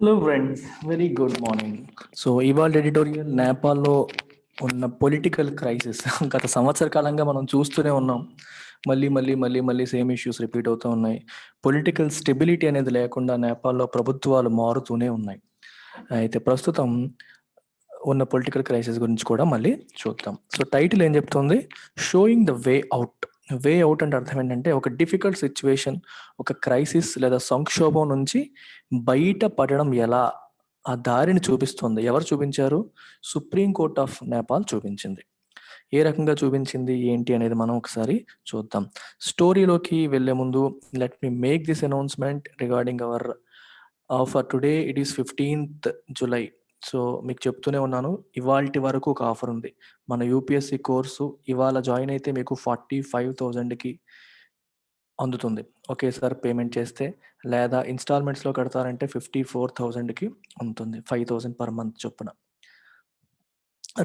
Hello friends, very good morning. So ఇవాళ editorial నేపాల్లో ఉన్న పొలిటికల్ క్రైసిస్ గత సంవత్సర కాలంగా మనం చూస్తూనే ఉన్నాం. మళ్ళీ సేమ్ ఇష్యూస్ రిపీట్ అవుతూ ఉన్నాయి. పొలిటికల్ స్టెబిలిటీ అనేది లేకుండా నేపాల్లో ప్రభుత్వాలు మారుతూనే ఉన్నాయి. అయితే ప్రస్తుతం ఉన్న పొలిటికల్ క్రైసిస్ గురించి కూడా మళ్ళీ చూద్దాం. సో టైటిల్ ఏం చెప్తుంది? Showing the way out. Way out అంటే అర్థం ఏంటంటే ఒక డిఫికల్ట్ సిచ్యువేషన్, ఒక క్రైసిస్ లేదా సంక్షోభం నుంచి బయట పడడం ఎలా, ఆ దారిని చూపిస్తుంది. ఎవరు చూపించారు? సుప్రీం కోర్ట్ ఆఫ్ నేపాల్ చూపించింది. ఏ రకంగా చూపించింది ఏంటి అనేది మనం ఒకసారి చూద్దాం. స్టోరీలోకి వెళ్ళే ముందు let me make this announcement regarding hour offer. Today it is 15th July. So మీకు చెప్తూనే ఉన్నాను, ఇవాల్టి వరకు ఒక ఆఫర్ ఉంది. మన యూపీఎస్సి కోర్సు ఇవాళ జాయిన్ అయితే మీకు 45,000కి అందుతుంది ఒకేసారి పేమెంట్ చేస్తే, లేదా ఇన్స్టాల్మెంట్స్లో కడతారంటే 54,000కి ఉంటుంది, 5,000 పర్ మంత్ చొప్పున.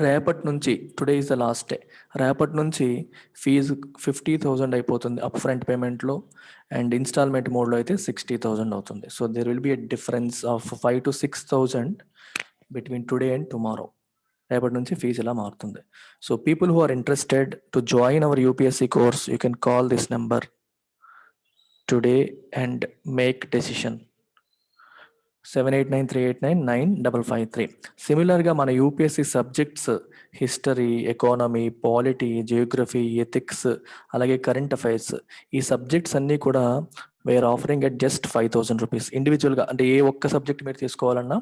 రేపటి నుంచి, today is the last day, రేపటి నుంచి ఫీజు 50,000 అయిపోతుంది అప్ ఫ్రంట్ పేమెంట్లో, అండ్ ఇన్స్టాల్మెంట్ మోడ్లో అయితే 60,000 అవుతుంది. So there will be a difference of 5,000 to 6,000 between today and tomorrow. రేపటి నుంచి ఫీజు ఇలా మారుతుంది. So people who are interested to join our UPSC course, you can call this number today and make decision 7893899553. సిమిలర్గా మన UPSC subjects history, economy, polity, Geography, ethics, అలాగే current affairs, ఈ subjects అన్నీ కూడా we're offering at just 5,000 rupees. ఇండివిజువల్గా అంటే ఏ ఒక్క subject మీరు తీసుకోవాలన్నా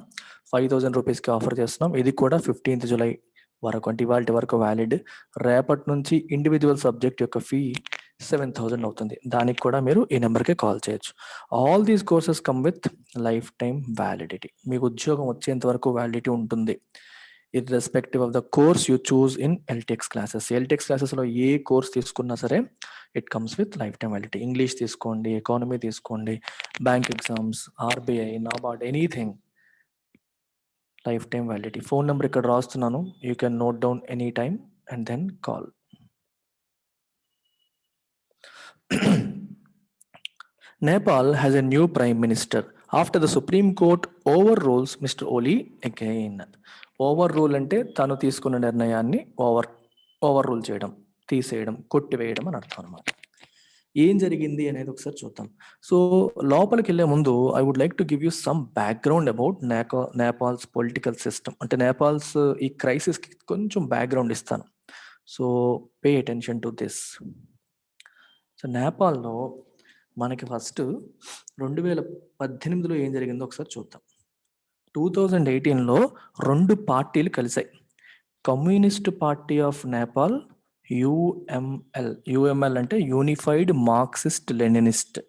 5,000 రూపీస్కి ఆఫర్ చేస్తున్నాం. ఇది కూడా 15th July వరకు, అంటే ఇవాళ వరకు వ్యాలిడ్. రేపటి నుంచి ఇండివిజువల్ సబ్జెక్ట్ యొక్క ఫీ 7,000 అవుతుంది. దానికి కూడా మీరు ఈ నెంబర్కి కాల్ చేయొచ్చు. All these courses come with life time validity. మీకు ఉద్యోగం వచ్చేంత వరకు వ్యాలిడిటీ ఉంటుంది, irrespective of the course you choose in Eltex classes. Eltex క్లాసెస్లో ఏ కోర్స్ తీసుకున్నా సరే it comes with life time validity. English తీసుకోండి, ఎకానమీ తీసుకోండి, bank exams, RBI, NABARD, anything, life time validity. Phone number ఇక్కడ రాస్తున్నాను, you can note down any time and then call. Nepal has a new prime minister after the Supreme Court overrules Mr. Oli again. ఓవర్రూల్ అంటే తను తీసుకున్న నిర్ణయాన్ని ఓవర్రూల్ చేయడం, తీసేయడం, కొట్టివేయడం అని అర్థం అనమాట. ఏం జరిగింది అనేది ఒకసారి చూద్దాం. సో లోపలికి వెళ్ళే ముందు I would like to give you some background about Nepal's political system. అంటే నేపాల్స్ ఈ క్రైసిస్కి కొంచెం బ్యాక్గ్రౌండ్ ఇస్తాను. So pay attention to this. So నేపాల్లో మనకి ఫస్ట్ 2018లో ఏం జరిగిందో ఒకసారి చూద్దాం. 2018లో 2 పార్టీలు కలిశాయి. Communist party of Nepal, UML అంటే యూనిఫైడ్ మార్క్సిస్ట్ లెనినిస్ట్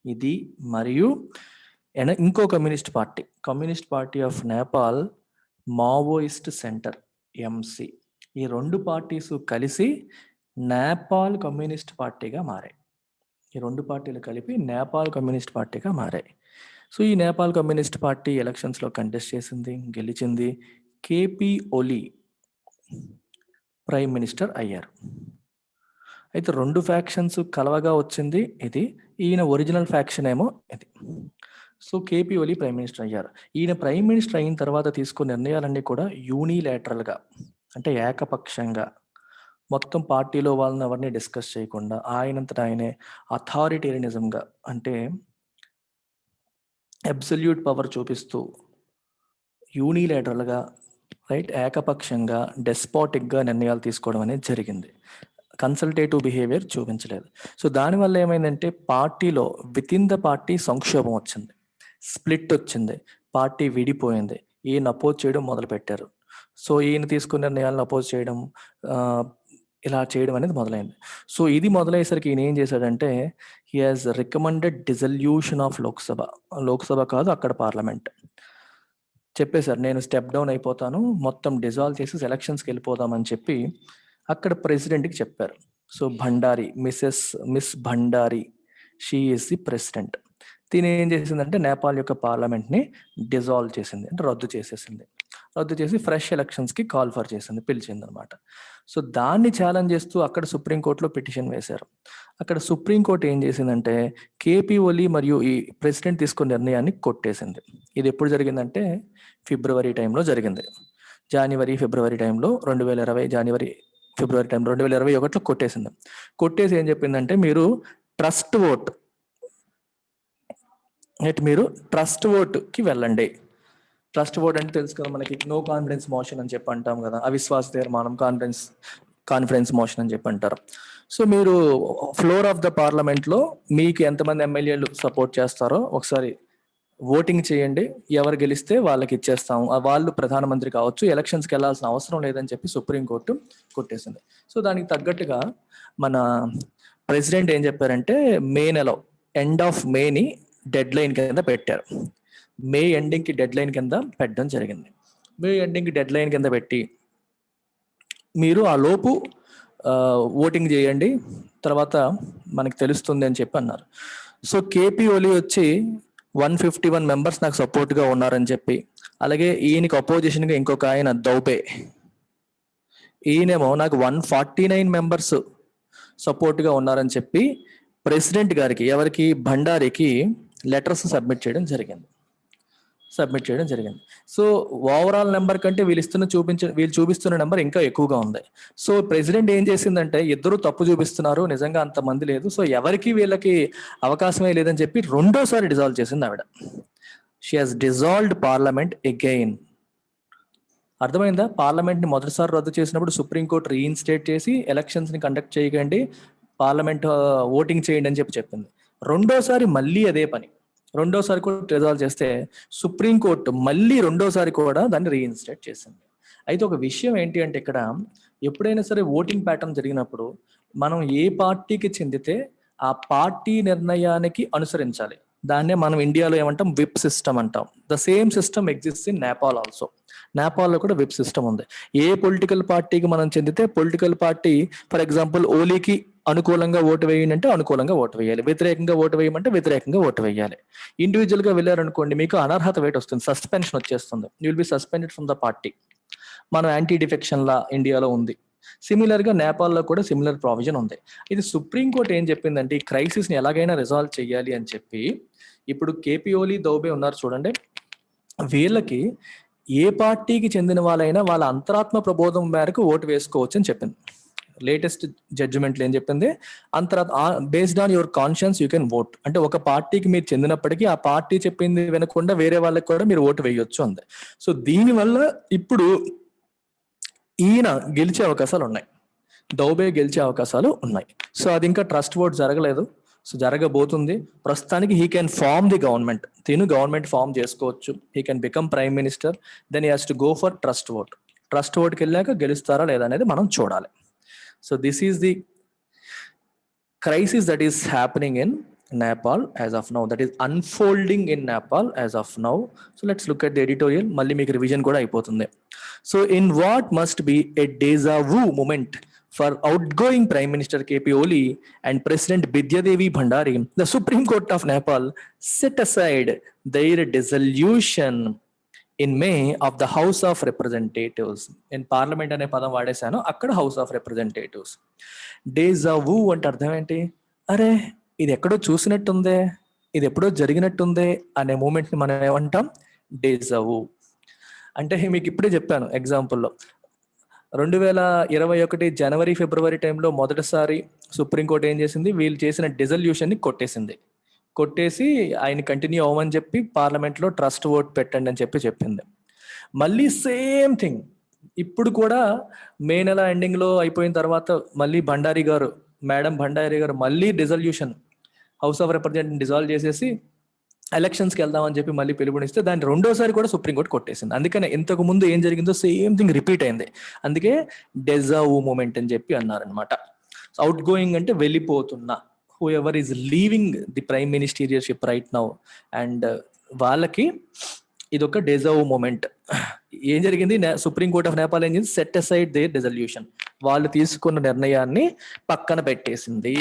ఇది, మరియు ఇంకో communist party of Nepal, Maoist centre, MC. ఈ 2 పార్టీస్ కలిసి నేపాల్ కమ్యూనిస్ట్ పార్టీగా మారాయి. ఈ 2 పార్టీలు కలిపి నేపాల్ కమ్యూనిస్ట్ పార్టీగా మారాయి. సో ఈ నేపాల్ కమ్యూనిస్ట్ పార్టీ ఎలక్షన్స్లో కంటెస్ట్ చేసింది, గెలిచింది. కేపీ ఓలీ ప్రైమ్ మినిస్టర్ అయ్యారు. అయితే 2 ఫ్యాక్షన్స్ కలవగా వచ్చింది ఇది. ఈయన ఒరిజినల్ ఫ్యాక్షన్ ఏమో ఇది. సో కేపీ ఓలీ ప్రైమ్ మినిస్టర్ అయ్యారు. ఈయన ప్రైమ్ మినిస్టర్ అయిన తర్వాత తీసుకున్న నిర్ణయాలన్నీ కూడా యూనిలాటరల్గా, అంటే ఏకపక్షంగా, మొత్తం పార్టీలో వాళ్ళని ఎవరిని డిస్కస్ చేయకుండా ఆయనంతటా ఆయనే అథారిటేరియనిజంగా, అంటే అబ్సల్యూట్ పవర్ చూపిస్తూ యూనిలేటరల్గా, రైట్, ఏకపక్షంగా, డెస్పాటిక్గా నిర్ణయాలు తీసుకోవడం అనేది జరిగింది. కన్సల్టేటివ్ బిహేవియర్ చూపించలేదు. సో దానివల్ల ఏమైందంటే పార్టీలో వితిన్ ద పార్టీ సంక్షోభం వచ్చింది, స్ప్లిట్ వచ్చింది, పార్టీ విడిపోయింది. ఈయన అపోజ్ చేయడం మొదలుపెట్టారు. సో ఈయన తీసుకున్న నిర్ణయాలను అపోజ్ చేయడం, ఇలా చేయడం అనేది మొదలైంది. సో ఇది మొదలయ్యేసరికి ఈయన ఏం చేశాడంటే he has recommended dissolution of Lok Sabha కాదు, అక్కడ పార్లమెంట్. చెప్పేశారు, నేను స్టెప్ డౌన్ అయిపోతాను, మొత్తం డిజాల్వ్ చేసి ఎలక్షన్స్కి వెళ్ళిపోదామని చెప్పి అక్కడ ప్రెసిడెంట్కి చెప్పారు. So Bhandari, miss Bhandari, she is the president. దీని ఏం చేసిందంటే నేపాల్ యొక్క పార్లమెంట్ని డిజాల్వ్ చేసింది, అంటే రద్దు చేసేసింది. రద్దు చేసి ఫ్రెష్ ఎలక్షన్స్కి కాల్ ఫర్ చేసింది, పిలిచింది అనమాట. సో దాన్ని ఛాలెంజ్ చేస్తూ అక్కడ సుప్రీంకోర్టులో పిటిషన్ వేశారు. అక్కడ సుప్రీంకోర్టు ఏం చేసిందంటే కేపీ ఓలీ మరియు ఈ ప్రెసిడెంట్ తీసుకున్న నిర్ణయాన్ని కొట్టేసింది. ఇది ఎప్పుడు జరిగిందంటే ఫిబ్రవరి టైంలో జరిగింది. ఫిబ్రవరి టైంలో 2020 ఫిబ్రవరి టైంలో 2021లో కొట్టేసింది. కొట్టేసి ఏం చెప్పిందంటే మీరు ట్రస్ట్ ఓట్కి వెళ్ళండి. ట్రస్ట్ ఓట్ అంటే తెలుసు కదా మనకి, నో కాన్ఫిడెన్స్ మోషన్ అని చెప్పి అంటాం కదా, అవిశ్వాస తీర్మానం, కాన్ఫిడెన్స్ మోషన్ అని చెప్పి అంటారు. సో మీరు ఫ్లోర్ ఆఫ్ ద పార్లమెంట్లో మీకు ఎంతమంది ఎమ్మెల్యేలు సపోర్ట్ చేస్తారో ఒకసారి ఓటింగ్ చేయండి, ఎవరు గెలిస్తే వాళ్ళకి ఇచ్చేస్తాం, వాళ్ళు ప్రధానమంత్రి కావచ్చు, ఎలక్షన్స్కి వెళ్ళాల్సిన అవసరం లేదని చెప్పి సుప్రీంకోర్టు కొట్టేసింది. సో దానికి తగ్గట్టుగా మన ప్రెసిడెంట్ ఏం చెప్పారంటే మే నెల ఎండ్ ఆఫ్ మేని డెడ్ లైన్ కింద పెట్టారు. మే ఎండింగ్కి డెడ్ లైన్ కింద పెట్టడం జరిగింది. మే ఎండింగ్కి డెడ్ లైన్ కింద పెట్టి మీరు ఆ లోపు ఓటింగ్ చేయండి, తర్వాత మనకి తెలుస్తుంది అని చెప్పి అన్నారు. సో కేపీ ఓలీ వచ్చి 151 మెంబర్స్ నాకు సపోర్ట్గా ఉన్నారని చెప్పి, అలాగే ఈయనకి అపోజిషన్గా ఇంకొక ఆయన దౌబే, ఈయనేమో నాకు 149 మెంబర్స్ సపోర్ట్గా ఉన్నారని చెప్పి ప్రెసిడెంట్ గారికి, ఎవరికి, భండారికి లెటర్స్ సబ్మిట్ చేయడం జరిగింది. సో ఓవరాల్ నెంబర్ కంటే వీళ్ళు చూపిస్తున్న నెంబర్ ఇంకా ఎక్కువగా ఉంది. సో ప్రెసిడెంట్ ఏం చేసిందంటే ఇద్దరు తప్పు చూపిస్తున్నారు, నిజంగా అంత మంది లేదు, సో ఎవరికి వీళ్ళకి అవకాశమే లేదని చెప్పి రెండోసారి డిజాల్వ్ చేసింది ఆవిడ. She has dissolved parliament again. అర్థమైందా? పార్లమెంట్ ని మొదటిసారి రద్దు చేసినప్పుడు సుప్రీంకోర్టు రీఇన్స్టేట్ చేసి ఎలక్షన్స్ ని కండక్ట్ చేయకండి, పార్లమెంట్ ఓటింగ్ చేయండి అని చెప్పింది. రెండోసారి మళ్ళీ అదే పని, రెండోసారి కూడా రిజాల్వ్ చేస్తే సుప్రీంకోర్టు మళ్ళీ రెండోసారి కూడా దాన్ని రీఇన్స్టేట్ చేసింది. అయితే ఒక విషయం ఏంటి అంటే ఇక్కడ ఎప్పుడైనా సరే ఓటింగ్ ప్యాటర్న్ జరిగినప్పుడు మనం ఏ పార్టీకి చెందితే ఆ పార్టీ నిర్ణయానికి అనుసరించాలి. దాన్నే మనం ఇండియాలో ఏమంటాం, విప్ సిస్టమ్ అంటాం. The same system exist in Nepal also. నేపాల్లో కూడా విప్ సిస్టమ్ ఉంది. ఏ పొలిటికల్ పార్టీకి మనం చెందితే పొలిటికల్ పార్టీ, ఫర్ ఎగ్జాంపుల్ ఓలీకి అనుకూలంగా ఓటు వేయండి అంటే అనుకూలంగా ఓటు వేయాలి, వ్యతిరేకంగా ఓటు వేయమంటే వ్యతిరేకంగా ఓటు వేయాలి. ఇండివిజువల్ గా వెళ్ళారనుకోండి మీకు అనర్హత వేట్ వస్తుంది, సస్పెన్షన్ వచ్చేస్తుంది, you will be suspended from the party. మనం యాంటీ డిఫెక్షన్ లా ఇండియాలో ఉంది. సిమిలర్ గా నేపాల్లో కూడా సిమిలర్ ప్రావిజన్ ఉంది. ఇది సుప్రీంకోర్టు ఏం చెప్పిందంటే ఈ క్రైసిస్ ని ఎలాగైనా రిజాల్వ్ చేయాలి అని చెప్పి, ఇప్పుడు కేపీ ఓలీ, దౌబే ఉన్నారు చూడండి, వీళ్ళకి ఏ పార్టీకి చెందిన వాళ్ళైనా వాళ్ళ అంతరాత్మ ప్రబోధం మేరకు ఓటు వేసుకోవచ్చు అని చెప్పింది. లేటెస్ట్ జడ్జిమెంట్లు ఏం చెప్పింది, based on your conscience you can vote. అంటే ఒక పార్టీకి మీరు చెందినప్పటికీ ఆ పార్టీ చెప్పింది వినకుండా వేరే వాళ్ళకి కూడా మీరు ఓటు వేయొచ్చు అంది. సో దీనివల్ల ఇప్పుడు ఈయన గెలిచే అవకాశాలు ఉన్నాయి, దౌబే గెలిచే అవకాశాలు ఉన్నాయి. సో అది ఇంకా ట్రస్ట్ ఓట్ జరగలేదు, సో జరగబోతుంది. ప్రస్తుతానికి he can form the government, తిను గవర్నమెంట్ ఫార్మ్ చేసుకోవచ్చు, he can become prime minister, then he has to go for trust vote. Trust ఓట్కి వెళ్ళాక గెలుస్తారా లేదా అనేది మనం చూడాలి. So this is the crisis that is happening in Nepal as of now, that is unfolding in Nepal as of now. So let's look at the editorial. Malli meeku revision kuda ayipotundi. So in what must be a deja vu moment for outgoing Prime Minister KP Oli and President Bidya Devi Bhandari, the Supreme Court of Nepal set aside their dissolution in May of the House of Representatives. In Parliament అనే పదం వాడేశాను, అక్కడ house of representatives. డేజా వూ అంటే అర్థం ఏంటి? అరే ఇది ఎక్కడో చూసినట్టుందే, ఇది ఎప్పుడో జరిగినట్టుందే అనే మూమెంట్ని మనం ఏమంటాం, డేజా వూ. అంటే మీకు ఇప్పుడే చెప్పాను ఎగ్జాంపుల్లో, 2021 జనవరి ఫిబ్రవరి టైంలో మొదటిసారి సుప్రీంకోర్టు ఏం చేసింది, వీళ్ళు చేసిన డిజల్యూషన్ని కొట్టేసి ఆయన కంటిన్యూ అవ్వమని చెప్పి పార్లమెంట్లో ట్రస్ట్ ఓట్ పెట్టండి అని చెప్పింది. మళ్ళీ సేమ్ థింగ్ ఇప్పుడు కూడా మే నెల ఎండింగ్లో అయిపోయిన తర్వాత మళ్ళీ మేడం భండారీ గారు మళ్ళీ dissolution, house of representative dissolve చేసేసి ఎలక్షన్స్కి వెళ్దామని చెప్పి మళ్ళీ పిలుపునిస్తే దాన్ని రెండోసారి కూడా సుప్రీంకోర్టు కొట్టేసింది. అందుకనే ఇంతకు ముందు ఏం జరిగిందో సేమ్ థింగ్ రిపీట్ అయింది. అందుకే డెజావు మూమెంట్ అని చెప్పి అన్నారనమాట. అవుట్ గోయింగ్ అంటే వెళ్ళిపోతున్నా, whoever is leaving the prime ministership right now, and వాళ్ళకి ఇదొక డెజావు మూమెంట్. ఏం జరిగింది, సుప్రీం కోర్ట్ ఆఫ్ నేపాల్ ఏం చేసింది, సెట్ అసైడ్ దేర్ డిజల్యూషన్, వాళ్ళు తీసుకున్న నిర్ణయాన్ని పక్కన పెట్టేసింది.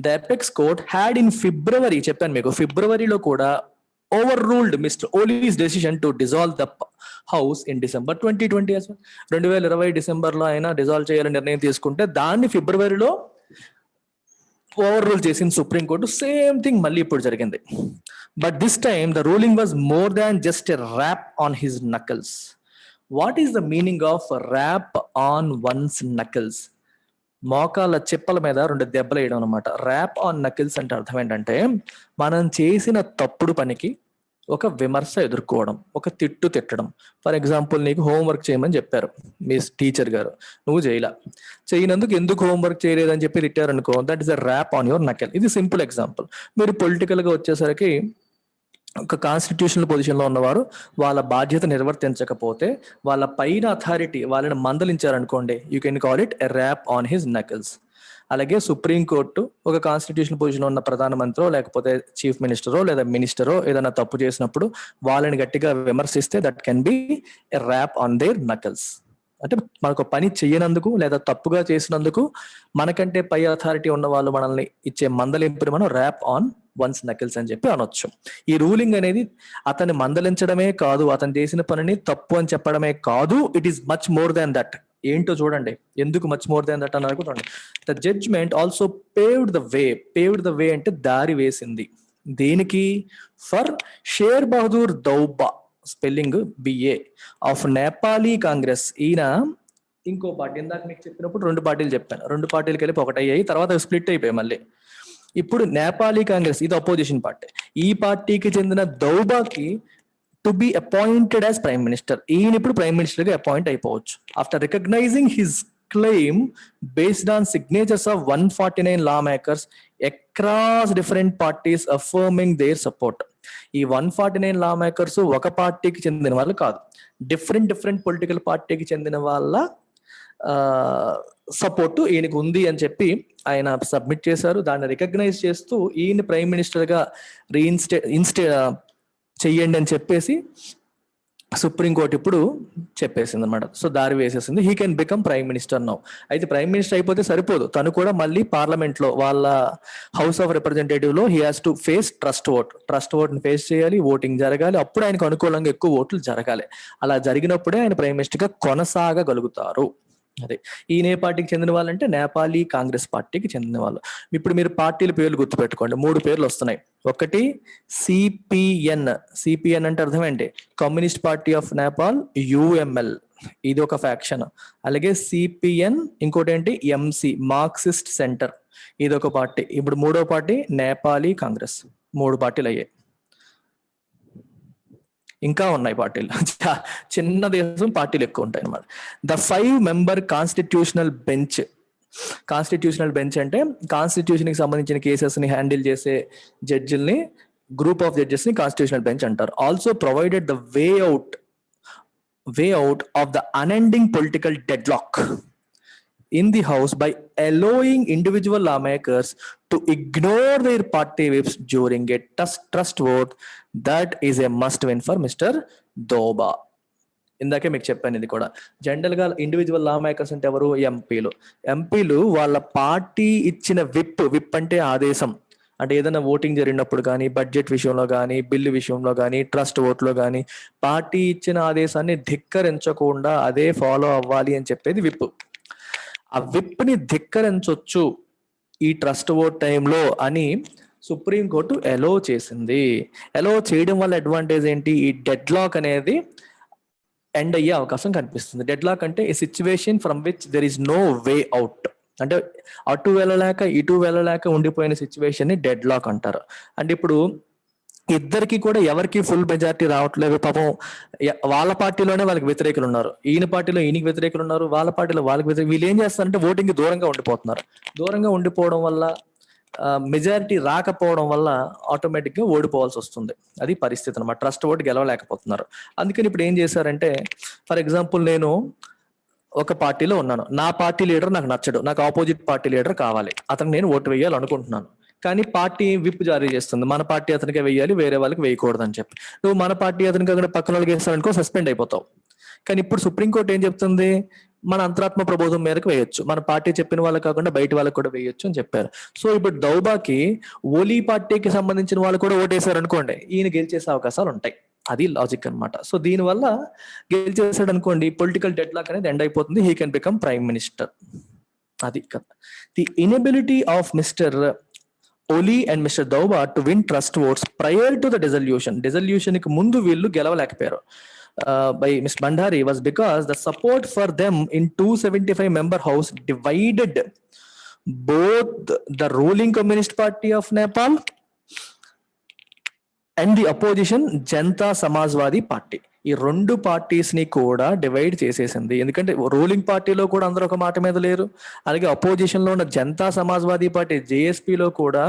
The apex court had in February, చెప్పాను మీకు, ఫిబ్రవరిలో కూడా overruled Mr. Oli's decision to dissolve the house in December 2020 as well. 2020 డిసెంబర్లో ఆయన డిజాల్వ్ చేయాలని నిర్ణయం తీసుకుంటే దాన్ని ఫిబ్రవరిలో ఓవర్ రూల్ చేసింది సుప్రీంకోర్టు. సేమ్ థింగ్ మళ్ళీ ఇప్పుడు జరిగింది. But this time the ruling was more than just a rap on his knuckles. What is the meaning of rap on one's knuckles? మోకాళ్ళ చిప్పల మీద 2 దెబ్బలు వేయడం అనమాట. ర్యాప్ ఆన్ నకిల్స్ అంటే అర్థం ఏంటంటే, మనం చేసిన తప్పుడు పనికి ఒక విమర్శ ఎదుర్కోవడం, ఒక తిట్టడం. ఫర్ ఎగ్జాంపుల్, నీకు హోంవర్క్ చేయమని చెప్పారు మీ టీచర్ గారు, నువ్వు చేయనందుకు ఎందుకు హోంవర్క్ చేయలేదని చెప్పి తిట్టారు అనుకో, that is a rap on your knuckle. ఇది సింపుల్ ఎగ్జాంపుల్. మీరు పొలిటికల్ గా వచ్చేసరికి ఒక కాన్స్టిట్యూషనల్ పొజిషన్లో ఉన్నవారు వాళ్ళ బాధ్యత నిర్వర్తించకపోతే వాళ్ళ పైన అథారిటీ వాళ్ళని మందలించారనుకోండి, you can call it a rap on his knuckles. అలాగే సుప్రీంకోర్టు ఒక కాన్స్టిట్యూషనల్ పొజిషన్లో ఉన్న ప్రధానమంత్రి లేకపోతే చీఫ్ మినిస్టరో లేదా మినిస్టరో ఏదైనా తప్పు చేసినప్పుడు వాళ్ళని గట్టిగా విమర్శిస్తే that can be a rap on their knuckles. అంటే మనకు పని చేయనందుకు లేదా తప్పుగా చేసినందుకు మనకంటే పై అథారిటీ ఉన్న వాళ్ళు మనల్ని ఇచ్చే మందలింపుని మనం ర్యాప్ ఆన్ వన్స్ నకిల్స్ అని చెప్పి అనొచ్చు. ఈ రూలింగ్ అనేది అతన్ని మందలించడమే కాదు, అతను చేసిన పనిని తప్పు అని చెప్పడమే కాదు, it is much more than that. ఏంటో చూడండి, ఎందుకు మచ్ మోర్ దాన్ దట్ అని అనుకుంటాండి. The judgement also paved the way అంటే దారి వేసింది. దేనికి? For Sher Bahadur Deuba, spelling BA, of Nepali Congress. ఈయన ఇంకో పార్టీ, ఇందాక మీకు చెప్పినప్పుడు 2 పార్టీలు చెప్పాను, 2 పార్టీలు కలిపి ఒకటి అయ్యాయి, తర్వాత స్ప్లిట్ అయిపోయాయి మళ్ళీ. ఇప్పుడు నేపాలీ కాంగ్రెస్ ఇది అపోజిషన్ పార్టీ. ఈ పార్టీకి చెందిన దౌబాకి to be appointed as prime minister. ఈయన ఇప్పుడు ప్రైమ్ మినిస్టర్ గా అపాయింట్ అయిపోవచ్చు after recognizing his claim based on signatures of 149 law makers across different parties affirming their support. ఈ 149 లా మేకర్స్ ఒక పార్టీకి చెందిన వాళ్ళు కాదు, డిఫరెంట్ పొలిటికల్ పార్టీకి చెందిన వాళ్ళ సపోర్టు ఈయనకు ఉంది అని చెప్పి ఆయన సబ్మిట్ చేశారు. దాన్ని రికగ్నైజ్ చేస్తూ ఈయన ప్రైమ్ మినిస్టర్ గా చెయ్యండి అని చెప్పేసి సుప్రీంకోర్టు ఇప్పుడు చెప్పేసింది అనమాట. సో దారి వేసేసింది, he can become prime minister now. అయితే ప్రైమ్ మినిస్టర్ అయిపోతే సరిపోదు, తను కూడా మళ్ళీ పార్లమెంట్ లో వాళ్ళ హౌస్ ఆఫ్ రిప్రజెంటేటివ్ లో he has to face trust vote ని ఫేస్ చేయాలి, ఓటింగ్ జరగాలి, అప్పుడు ఆయనకు అనుకూలంగా ఎక్కువ ఓట్లు జరగాలి. అలా జరిగినప్పుడే ఆయన ప్రైమ్ మినిస్టర్ గా కొనసాగగలుగుతారు. అదే ఈయన ఏ పార్టీకి చెందిన వాళ్ళంటే నేపాలీ కాంగ్రెస్ పార్టీకి చెందిన వాళ్ళు. ఇప్పుడు మీరు పార్టీల పేర్లు గుర్తుపెట్టుకోండి, 3 పేర్లు వస్తున్నాయి. ఒకటి సిపిఎన్ అంటే అర్థం ఏంటి? Communist party of Nepal, UML ఇది ఒక ఫ్యాక్షన్. అలాగే సిపిఎన్, ఇంకోటి ఏంటి MC మార్క్సిస్ట్ సెంటర్, ఇది ఒక పార్టీ. ఇప్పుడు 3వ పార్టీ నేపాలీ కాంగ్రెస్. 3 పార్టీలు అయ్యాయి, ఇంకా ఉన్నాయి పార్టీలు. చిన్న దేశం, పార్టీలు ఎక్కువ ఉంటాయి అన్నమాట. ద 5-member కాన్స్టిట్యూషనల్ బెంచ్ అంటే కాన్స్టిట్యూషన్ కి సంబంధించిన కేసెస్ ని హ్యాండిల్ చేసే జడ్జిల్ని, గ్రూప్ ఆఫ్ జడ్జెస్ ని కాన్స్టిట్యూషనల్ బెంచ్ అంటారు. Also provided the way out of the unending political deadlock in the house by allowing individual lawmakers to ignore their party whips during a trust vote. That is a must win for Mr. Doba. ఇందాకే మీకు చెప్పాను, ఇది కూడా general గా individual లా makers అంటే ఎవరు? ఎంపీలు వాళ్ళ పార్టీ ఇచ్చిన విప్ అంటే ఆదేశం, అంటే ఏదైనా ఓటింగ్ జరిగినప్పుడు కానీ, బడ్జెట్ విషయంలో కానీ, బిల్లు విషయంలో కానీ, ట్రస్ట్ ఓట్లో కానీ పార్టీ ఇచ్చిన ఆదేశాన్ని ధిక్కరించకుండా అదే ఫాలో అవ్వాలి అని చెప్పేది విప్. ఆ విప్ ని ధిక్కరించొచ్చు ఈ ట్రస్ట్ ఓట్ టైంలో అని సుప్రీంకోర్టు ఎలో చేసింది. ఎలో చేయడం వల్ల అడ్వాంటేజ్ ఏంటి? ఈ డెడ్ లాక్ అనేది ఎండ్ అయ్యే అవకాశం కనిపిస్తుంది. డెడ్ లాక్ అంటే a situation from which there is no way out, అంటే అటు వెళ్ళలేక ఇటు వెళ్ళలేక ఉండిపోయిన సిచ్యువేషన్ ని డెడ్ లాక్ అంటారు. అంటే ఇప్పుడు ఇద్దరికి కూడా ఎవరికి ఫుల్ మెజారిటీ రావట్లేదు, పాపం వాళ్ళ పార్టీలోనే వాళ్ళకి వ్యతిరేకులు ఉన్నారు, ఈయన పార్టీలో ఈయనకి వ్యతిరేకులు ఉన్నారు, వాళ్ళ పార్టీలో వాళ్ళకి వ్యతిరేకులు. వీళ్ళు ఏం చేస్తారంటే ఓటింగ్ కి దూరంగా ఉండిపోతున్నారు. దూరంగా ఉండిపోవడం వల్ల, మెజారిటీ రాకపోవడం వల్ల ఆటోమేటిక్ గా ఓడిపోవాల్సి వస్తుంది. అది పరిస్థితి అనమాట. ట్రస్ట్ ఓటు గెలవలేకపోతున్నారు. అందుకని ఇప్పుడు ఏం చేశారంటే, ఫర్ ఎగ్జాంపుల్ నేను ఒక పార్టీలో ఉన్నాను, నా పార్టీ లీడర్ నాకు నచ్చడు, నాకు ఆపోజిట్ పార్టీ లీడర్ కావాలి, అతను నేను ఓటు వేయాలనుకుంటున్నాను. కానీ పార్టీ విప్ జారీ చేస్తుంది, మన పార్టీ అతనికే వేయాలి, వేరే వాళ్ళకి వేయకూడదు అని చెప్పి. నువ్వు మన పార్టీ అతనికి అక్కడ పక్కన వాళ్ళకి వేస్తావనుకో సస్పెండ్ అయిపోతావు. కానీ ఇప్పుడు సుప్రీంకోర్టు ఏం చెప్తుంది? మన అంతరాత్మ ప్రబోధం మేరకు వేయొచ్చు, మన పార్టీ చెప్పిన వాళ్ళకి కాకుండా బయట వాళ్ళకి కూడా వేయొచ్చు అని చెప్పారు. సో ఇప్పుడు దౌబాకి ఓలీ పార్టీకి సంబంధించిన వాళ్ళు కూడా ఓటేశారు అనుకోండి, ఈయన గెలిచేసే అవకాశాలు ఉంటాయి. అది లాజిక్ అన్నమాట. సో దీనివల్ల గెలిచేసాడు అనుకోండి, పొలిటికల్ డెడ్ లాక్ అనేది ఎండ్ అయిపోతుంది, he can become prime minister. అది కదా. The inability of mister Oli and mister Deuba to win trust votes prior to the dissolution కి ముందు వీళ్ళు గెలవలేకపోయారు by Mr. Bhandari was because the support for them in 275 member house divided both the ruling Communist Party of Nepal and the opposition Janata Samajwadi Party. ఈ రెండు parties ని కూడా divide చేసేసింది. ఎందుకంటే ruling పార్టీలో కూడా అందరూ ఒక మాట మీద లేరు, అలాగే అపోజిషన్ లో ఉన్న జనతా సమాజ్వాదీ పార్టీ జేఎస్పీలో కూడా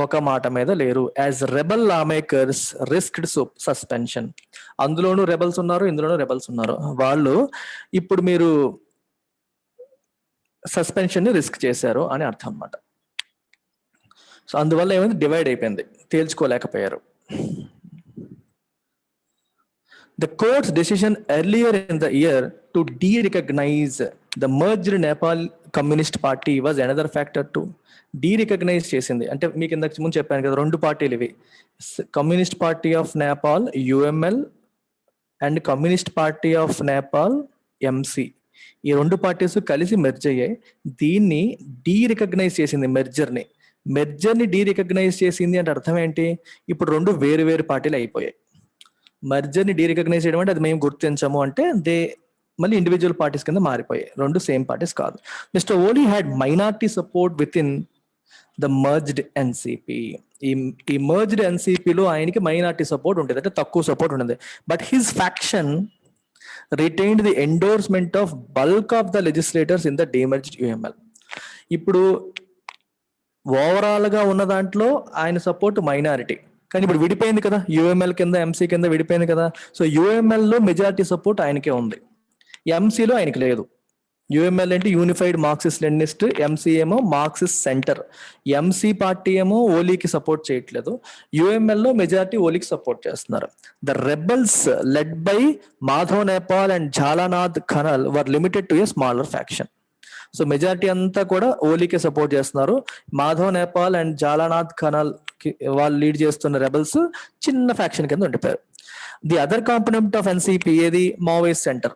ఒక మాట మీద లేరు. As rebel lawmakers risked suspension, అందులోనూ రెబల్స్ ఉన్నారు, ఇందులోనూ రెబల్స్ ఉన్నారు. వాళ్ళు ఇప్పుడు మీరు సస్పెన్షన్ ని రిస్క్ చేశారు అని అర్థం అన్నమాట. సో అందువల్ల ఏమైంది, డివైడ్ అయిపోయింది, తేల్చుకోలేకపోయారు. The court's decision earlier in the year to de-recognize the merged Nepal Communist Party was another factor too. De-recognize చేసింది అంటే మీకు ఇంతకు ముందు చెప్పాను కదా, రెండు పార్టీలు ఇవి, communist party of Nepal UML and communist party of Nepal MC. ఈ రెండు పార్టీస్ కలిసి మెర్జ్ అయ్యాయి. దీన్ని డీ-రికగ్నైజ్ చేసింది, మెర్జర్ని డీ-రికగ్నైజ్ చేసింది అంటే అర్థం ఏంటి, ఇప్పుడు రెండు వేరు వేరు పార్టీలు అయిపోయాయి. మర్జర్ని డీరికగ్నైజ్ చేయడం అంటే అది మేము గుర్తించము అంటే మళ్ళీ ఇండివిజువల్ పార్టీస్ కింద మారిపోయాయి, రెండు సేమ్ పార్టీస్ కాదు. Mister Oli had minority support with in the merged NCP. ఈ మర్జ్డ్ ఎన్సిపిలో ఆయనకి మైనారిటీ సపోర్ట్ ఉండేది, అంటే తక్కువ సపోర్ట్ ఉండేది. But his faction retained the endorsement of bulk of the legislators in the demerged UML. ఇప్పుడు ఓవరాల్ గా ఉన్న దాంట్లో ఆయన సపోర్ట్ మైనారిటీ, కానీ ఇప్పుడు విడిపోయింది కదా, యుఎంఎల్ కింద ఎంసీ కింద విడిపోయింది కదా. సో యుఎంఎల్ లో మెజారిటీ సపోర్ట్ ఆయనకే ఉంది, ఎంసీలో ఆయనకి లేదు. యుఎంఎల్ అంటే యూనిఫైడ్ మార్క్సిస్ట్ లెనినిస్ట్, ఎంసీ ఏమో మార్క్సిస్ట్ సెంటర్. ఎంసీ పార్టీ ఏమో ఓలీకి సపోర్ట్ చేయట్లేదు, యుఎంఎల్ లో మెజారిటీ ఓలీకి సపోర్ట్ చేస్తున్నారు. The rebels led by Madhav Nepal and Jhalanath Khanal were limited to a smaller faction. So majority అంతా కూడా ఓలీకే సపోర్ట్ చేస్తున్నారు. మాధవ్ నేపాల్ అండ్ ఝాలానాథ్ ఖనల్ వాళ్ళు లీడ్ చేస్తున్న రెబల్స్ చిన్న ఫ్యాక్షన్ కింద ఉండిపోయారు. The other component of NCP ఏది, మావోయిస్ట్ సెంటర్.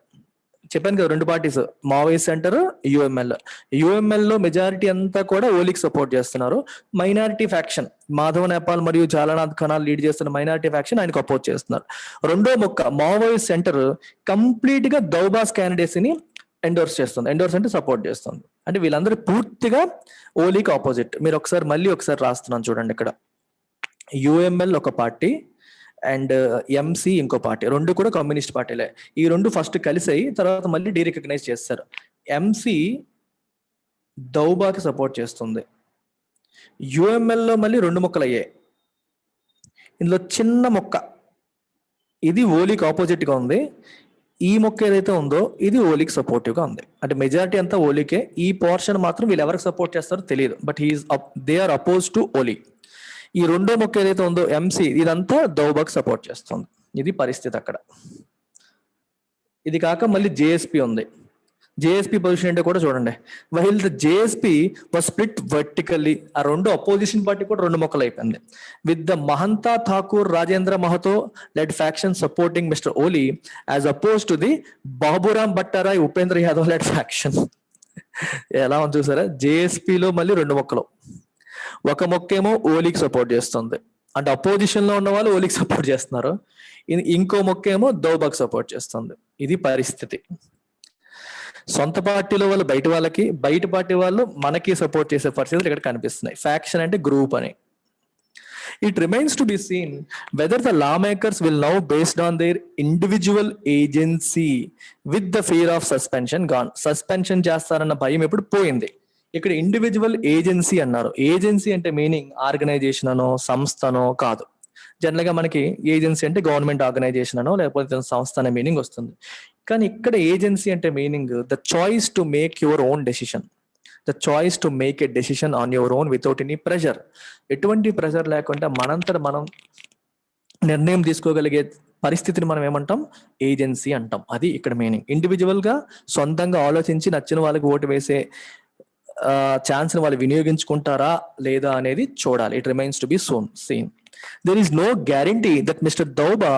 చెప్పాను కదా రెండు పార్టీస్, మావోయిస్ట్ సెంటర్ యుఎంఎల్ లో మెజారిటీ అంతా కూడా ఓలీకి సపోర్ట్ చేస్తున్నారు. మైనారిటీ ఫ్యాక్షన్ మాధవ్ నేపాల్ మరియు ఝాలానాథ్ ఖనాల్ లీడ్ చేస్తున్న మైనారిటీ ఫ్యాక్షన్ ఆయనకు అపోజ్ చేస్తున్నారు. రెండో మొక్క మావోయిస్ట్ సెంటర్ కంప్లీట్ గా దౌబాస్ క్యాండిడేట్స్ని ఎండోర్స్ చేస్తుంది. ఎండోర్స్ అంటే సపోర్ట్ చేస్తుంది. అంటే వీళ్ళందరూ పూర్తిగా ఓలీకి ఆపోజిట్. మీరు మళ్ళీ ఒకసారి రాస్తున్నాను చూడండి, ఇక్కడ యుఎంఎల్ ఒక పార్టీ అండ్ ఎంసీ ఇంకో పార్టీ, రెండు కూడా కమ్యూనిస్ట్ పార్టీలే. ఈ రెండు ఫస్ట్ కలిసి తర్వాత మళ్ళీ డీరికగ్నైజ్ చేస్తారు. ఎంసీ దౌబాకి సపోర్ట్ చేస్తుంది, యుఎంఎల్ లో మళ్ళీ రెండు మొక్కలు అయ్యాయి. ఇందులో చిన్న మొక్క ఇది ఓలీకి ఆపోజిట్ గా ఉంది, ఈ మొక్క ఏదైతే ఉందో ఇది ఓలీకి సపోర్టివ్ గా ఉంది. అంటే మెజారిటీ అంతా ఓలీకే, ఈ పోర్షన్ మాత్రం వీళ్ళు ఎవరికి సపోర్ట్ చేస్తారో తెలియదు, but they are oppose to Oli. ఈ రెండో మొక్క ఏదైతే ఉందో ఎంసీ, ఇదంతా దౌబాకి సపోర్ట్ చేస్తుంది. ఇది పరిస్థితి అక్కడ. ఇది కాక మళ్ళీ జేఎస్పీ ఉంది. జేఎస్పీ పొజిషన్ ఏంటో కూడా చూడండి. While the JSP was split vertically, ఆ రెండు అపోజిషన్ పార్టీ కూడా రెండు మొక్కలు అయిపోయింది. With the Mahanta Thakur Rajendra Mahato led faction supporting mister Oli as oppose to the Baburam Bhattarai Upendra Yadav led faction. ఎలా ఉంది చూసారా, జేఎస్పీలో మళ్ళీ రెండు మొక్కలు, ఒక మొక్కేమో ఓలీకి సపోర్ట్ చేస్తుంది, అంటే అపోజిషన్ లో ఉన్న వాళ్ళు ఓలీకి సపోర్ట్ చేస్తున్నారు, ఇంకో మొక్కేమో దౌబాకి సపోర్ట్ చేస్తుంది. ఇది పరిస్థితి. సొంత పార్టీలో వాళ్ళు బయట వాళ్ళకి, బయట పార్టీ వాళ్ళు మనకి సపోర్ట్ చేసే పరిస్థితులు ఇక్కడ కనిపిస్తున్నాయి. ఫ్యాక్షన్ అంటే గ్రూప్ అని. It remains to be seen whether the lawmakers will now, based on their individual agency, with the fear of suspension gone. Suspension చేస్తారన్న భయం ఎప్పుడు పోయింది. ఇక్కడ ఇండివిజువల్ ఏజెన్సీ అన్నారు. ఏజెన్సీ అంటే మీనింగ్ ఆర్గనైజేషన్ అనో సంస్థనో కాదు. జనరల్ గా మనకి ఏజెన్సీ అంటే గవర్నమెంట్ ఆర్గనైజేషన్ అనో లేకపోతే సంస్థ అనే మీనింగ్ వస్తుంది. కానీ ఇక్కడ ఏజెన్సీ అంటే meaning the choice to make your own decision, the choice to make a decision on your own without any pressure. ఎటువంటి ప్రెషర్ లేకుండా మనంతట మనం నిర్ణయం తీసుకోగలిగే పరిస్థితిని మనం ఏమంటాం, ఏజెన్సీ అంటాం. అది ఇక్కడ మీనింగ్. ఇండివిజువల్ గా సొంతంగా ఆలోచించి నచ్చిన వాళ్ళకి ఓటు వేసే ఛాన్స్ ని వాళ్ళు వినియోగించుకుంటారా లేదా అనేది చూడాలి. It remains to be seen. There is no guarantee that mister Deuba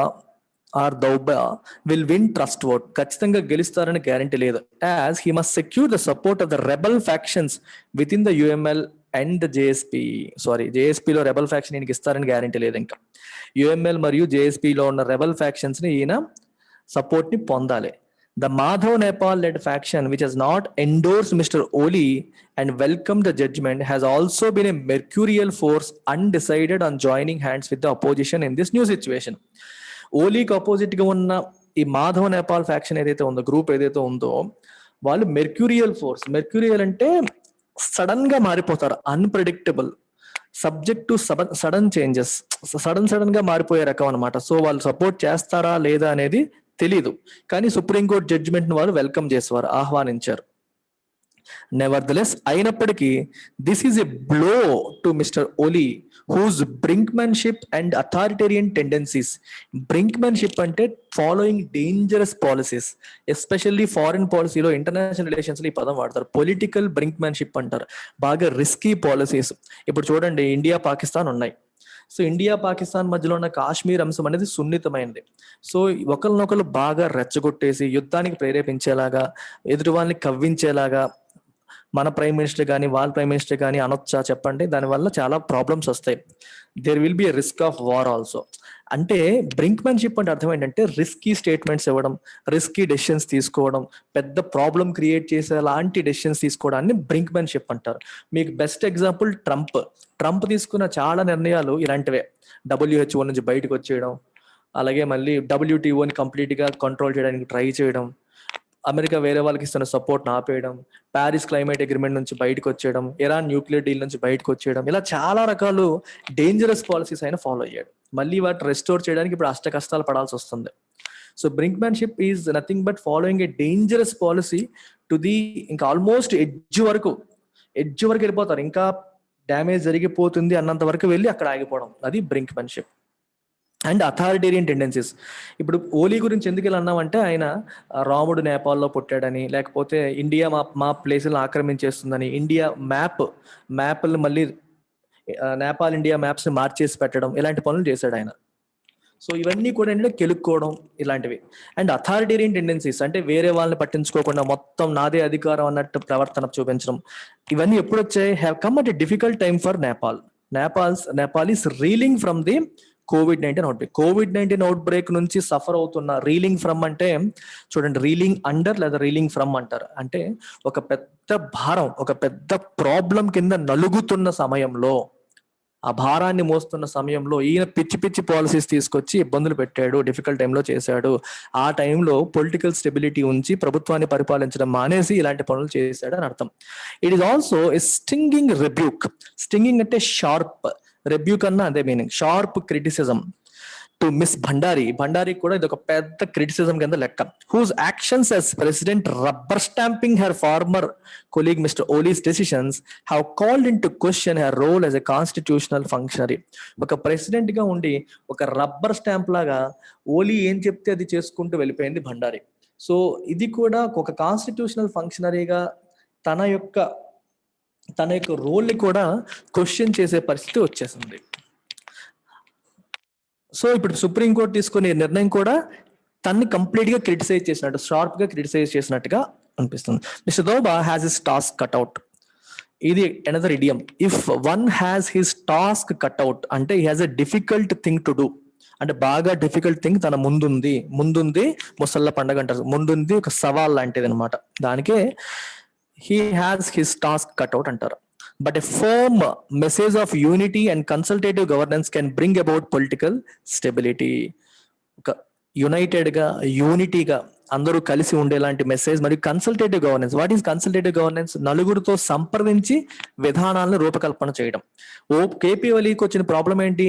will win trust vote. ఖచ్చితంగా గెలుస్తారని గ్యారంటీ లేదు. As he must secure the support of the rebel factions with in the UML and జేఎస్పీలో rebel faction ఈయనకి ఇస్తారని guarantee లేదు. ఇంకా UML మరియు జేఎస్పీలో ఉన్న రెబల్ ఫ్యాక్షన్స్ ని ఈయన సపోర్ట్ ని పొందాలి. The Madhav Nepal led faction, which has not endorsed Mr. Oli and welcomed the judgment, has also been a mercurial force undecided on joining hands with the opposition in this new situation. ఓలీకి opposite గా ఉన్న ఈ Madhav Nepal faction ఏదైతే ఉందో, group ఏదైతే ఉందో, వాళ్ళు mercurial force. Mercurial అంటే సడన్ గా మారిపోతారు, unpredictable, subject to sudden changes, sudden గా మారిపోయే రకం అనమాట. సో వాళ్ళు సపోర్ట్ చేస్తారా లేదా అనేది తెలీదు, కానీ సుప్రీంకోర్టు జడ్జిమెంట్ ని వాళ్ళు వెల్కమ్ చేసేవారు, ఆహ్వానించారు. నెవర్దలెస్ అయినప్పటికీ this is a blow to mister Oli whose brinkmanship and authoritarian tendencies. Brinkmanship అంటే following dangerous policies, especially foreign పాలసీలో, ఇంటర్నేషనల్ రిలేషన్స్ లో ఈ పదం వాడతారు. పొలిటికల్ బ్రింక్మెన్షిప్ అంటారు, బాగా రిస్కీ పాలసీస్. ఇప్పుడు చూడండి, ఇండియా పాకిస్తాన్ ఉన్నాయి. సో ఇండియా పాకిస్తాన్ మధ్యలో ఉన్న కాశ్మీర్ అంశం అనేది సున్నితమైనది. సో ఒకరినొకరు బాగా రెచ్చగొట్టేసి యుద్ధానికి ప్రేరేపించేలాగా, ఎదుటి వాళ్ళని కవ్వించేలాగా మన ప్రైమ్ మినిస్టర్ కానీ వాళ్ళ ప్రైమ్ మినిస్టర్ కానీ అనొచ్చా చెప్పండి? దానివల్ల చాలా ప్రాబ్లమ్స్ వస్తాయి. There will be a risk of war also. అంటే బ్రింక్మెన్షిప్ అంటే అర్థం ఏంటంటే ట్రిస్కీ స్టేట్మెంట్స్ ఇవ్వడం, రిస్కీ డెసిషన్స్ తీసుకోవడం, పెద్ద ప్రాబ్లం క్రియేట్ చేసే లాంటి డెసిషన్స్ తీసుకోవడాన్ని బ్రింక్మెన్షిప్ అంటారు. మీకు బెస్ట్ ఎగ్జాంపుల్ ట్రంప్ తీసుకున్న చాలా నిర్ణయాలు ఇలాంటివే. WHO నుంచి బయటకు వచ్చేయడం, అలాగే మళ్ళీ WTOని కంప్లీట్ గా కంట్రోల్ చేయడానికి ట్రై చేయడం, అమెరికా వేరే వాళ్ళకి ఇస్తున్న సపోర్ట్ ఆపేయడం, ప్యారిస్ క్లైమేట్ అగ్రిమెంట్ నుంచి బయటకు వచ్చేయడం, ఇరాన్ న్యూక్లియర్ డీల్ నుంచి బయటకు వచ్చేయడం, ఇలా చాలా రకాలు డేంజరస్ పాలసీస్ అయినా ఫాలో అయ్యాడు. మళ్ళీ వాటిని రెస్టోర్ చేయడానికి ఇప్పుడు అష్ట కష్టాలు పడాల్సి వస్తుంది. So brinkmanship is nothing but following a dangerous policy to the, ఇంకా ఆల్మోస్ట్ ఎడ్జ్ వరకు వెళ్ళిపోతారు. ఇంకా డ్యామేజ్ జరిగిపోతుంది అన్నంత వరకు వెళ్ళి అక్కడ ఆగిపోవడం, అది బ్రింక్మెన్షిప్. And authoritarian tendencies. ఇప్పుడు ఓలీ గురించి ఎందుకు ఇలా అన్నామంటే, ఆయన రాముడు నేపాల్లో పుట్టాడని, లేకపోతే ఇండియా మా ప్లేసులను ఆక్రమించేస్తుందని, ఇండియా మ్యాప్లు మళ్ళీ నేపాల్ ఇండియా మ్యాప్స్ ని మార్చేసి పెట్టడం, ఇలాంటి పనులు చేశాడు ఆయన. సో ఇవన్నీ కూడా ఏంటంటే కెలుక్కోవడం ఇలాంటివి. అండ్ అథారిటేరియన్ టెండెన్సీస్ అంటే వేరే వాళ్ళని పట్టించుకోకుండా మొత్తం నాదే అధికారం అన్నట్టు ప్రవర్తన చూపించడం, ఇవన్నీ ఎప్పుడు వచ్చాయి? Have come at a difficult time for Nepal is reeling from the COVID-19 outbreak. COVID-19 outbreak నుంచి సఫర్ అవుతున్న, రీలింగ్ ఫ్రమ్ అంటే చూడండి, రీలింగ్ అండర్ లేదా రీలింగ్ ఫ్రమ్ అంటారు. అంటే ఒక పెద్ద భారం, ఒక పెద్ద ప్రాబ్లం కింద నలుగుతున్న సమయంలో, ఆ భారాన్ని మోస్తున్న సమయంలో ఈయన పిచ్చి పాలసీస్ తీసుకొచ్చి ఇబ్బందులు పెట్టాడు, డిఫికల్ట్ టైంలో చేశాడు. ఆ టైంలో పొలిటికల్ స్టెబిలిటీ ఉంచి ప్రభుత్వాన్ని పరిపాలించడం మానేసి ఇలాంటి పనులు చేశాడు అని అర్థం. It is also a stinging rebuke. Stinging అంటే షార్ప్, రెబ్యూక్ అన్న అదే meaning, sharp criticism to miss Bhandari కూడా ఇది ఒక పెద్ద క్రిటిసిజం కింద లెక్క. Whose actions as president rubber stamping her former colleague mister Oli's decisions have called into question her role as a constitutional functionary. ఒక ప్రెసిడెంట్ గా ఉండి ఒక రబ్బర్ స్టాంప్ లాగా ఓలీ ఏం చెప్తే అది చేసుకుంటూ వెళ్ళిపోయింది భండారీ. సో ఇది కూడా ఒక కాన్స్టిట్యూషనల్ ఫంక్షనరీగా తన యొక్క రోల్ ని కూడా క్వశ్చన్ చేసే పరిస్థితి వచ్చేసింది. సో ఇప్పుడు సుప్రీంకోర్టు తీసుకునే నిర్ణయం కూడా తన్ని కంప్లీట్ గా క్రిటిసైజ్ చేసినట్టు, షార్ప్ గా క్రిటిసైజ్ చేసినట్టుగా అనిపిస్తుంది. Mister Deuba has his task cut out. ఇది another idiom. If one has his task cut out అంటే he has a difficult thing to do. అంటే బాగా డిఫికల్ట్ థింగ్ తన ముందుంది ముసళ్ళ పండగ అంటారు, ముందుంది ఒక సవాల్ లాంటిది అనమాట. దానికే he has his task cut out అంటారు. But a firm message of unity and consultative governance can bring about political stability. ఒక యునైటెడ్ గా, యూనిటీగా అందరూ కలిసి ఉండేలాంటి మెసేజ్ మరియు consultative governance. What is consultative governance? నలుగురితో సంప్రదించి విధానాలను రూపకల్పన చేయడం. కేపీ ఓలీకి వచ్చిన ప్రాబ్లం ఏంటి?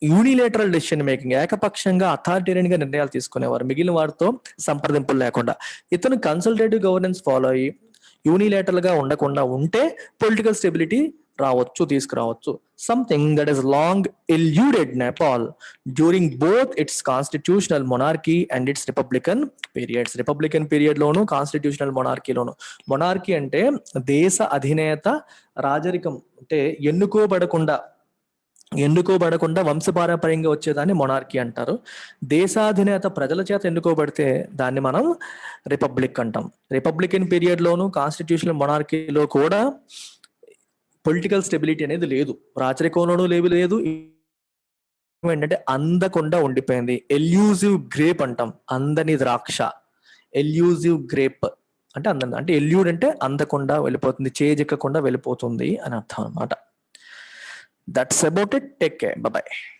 యూనిలేటరల్ డెసిషన్ మేకింగ్, ఏకపక్షంగా అథారిటేరియన్ గా నిర్ణయాలు తీసుకునేవారు, మిగిలిన వారితో సంప్రదింపులు లేకుండా. ఇతను కన్సల్టేటివ్ గవర్నెన్స్ ఫాలో అయ్యి యూనిలేటరల్ గా ఉండకుండా ఉంటే పొలిటికల్ స్టెబిలిటీ తీసుకురావచ్చు. Something that is long eluded Nepal during both its constitutional monarchy and its republican periods. Republican period లోను, కాన్స్టిట్యూషనల్ మొనార్కీలోను. మొనార్కీ అంటే దేశ అధినేత రాజరికం అంటే ఎన్నుకోబడకుండా వంశపారంపర్యంగా వచ్చేదాన్ని మొనార్కీ అంటారు. దేశాధినేత ప్రజల చేత ఎన్నుకోబడితే దాన్ని మనం రిపబ్లిక్ అంటాం. రిపబ్లికన్ పీరియడ్ లోను, కాన్స్టిట్యూషనల్ మొనార్కీలో కూడా పొలిటికల్ స్టెబిలిటీ అనేది లేదు, రాచరికంలోనూ లేదు. ఏంటంటే అందకుండా ఉండిపోయింది. ఎల్యూజివ్ గ్రేప్ అంటాం, అందని ద్రాక్ష. ఎల్యూజివ్ గ్రేప్ అంటే అంటే ఎల్యూడ్ అంటే అందకుండా వెళ్ళిపోతుంది, చేజెక్కకుండా వెళ్ళిపోతుంది అని అర్థం అన్నమాట. That's about it. Take care. Bye-bye.